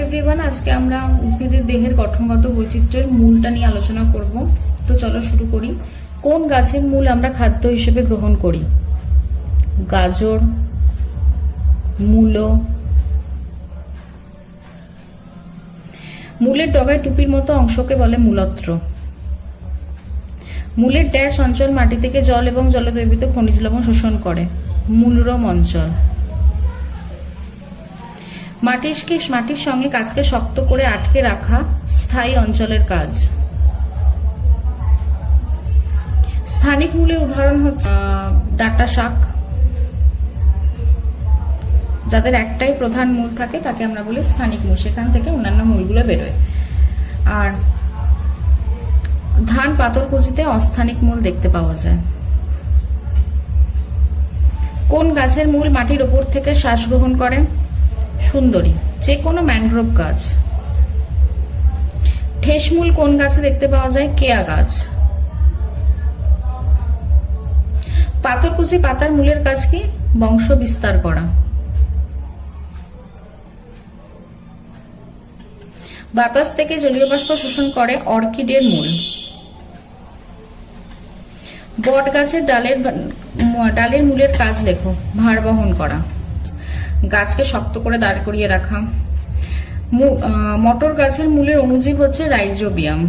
Everyone, আজকে আমরা উদ্ভিদের দেহের গঠনগত বৈচিত্র্যের মূলটা নিয়ে আলোচনা করব। তো চলো শুরু করি। কোন গাছের মূল আমরা খাদ্য হিসেবে গ্রহণ করি? গাজর, মূলো। মূলের ডগায় টুপির মতো অংশকে বলে মূলত্র। মূলের ড্যাশ অঞ্চল মাটি থেকে জল এবং জলদ্রবীভূত খনিজ লবণ শোষণ করে। মূলরম অঞ্চল। মাটির সঙ্গে কাজকে শক্ত করে আটকে রাখা স্থায়ী অঞ্চলের কাজ। স্থানিক মূলের উদাহরণ হচ্ছে ডাঁটা শাক। যাদের একটাই প্রধান মূল থাকে তাকে আমরা বলি স্থানিক মূল, সেখান থেকে অন্যান্য মূলগুলো বেরোয়। আর ধান পাতরকুচিতে অস্থানিক মূল দেখতে পাওয়া যায়। কোন গাছের মূল মাটির ওপর থেকে শ্বাস গ্রহণ করে? সুন্দরী। যে কোনো ম্যানগ্রোভ গাছ। ঠেসমূল কোন গাছে দেখতে পাওয়া যায়? কেয়া গাছ। পাতরকুচি পাতার মূলের কাজ কি? বংশ বিস্তার করা। বাতাস থেকে জলীয় বাষ্প শোষণ করে অর্কিডের মূল। বট গাছের ডালের মূলের কাজ লেখো। ভার বহন করা, গাছকে শক্ত করে দাঁড় করিয়ে রাখা। মটর গাছের মূলের অণুজীব হচ্ছে রাইজোবিয়াম।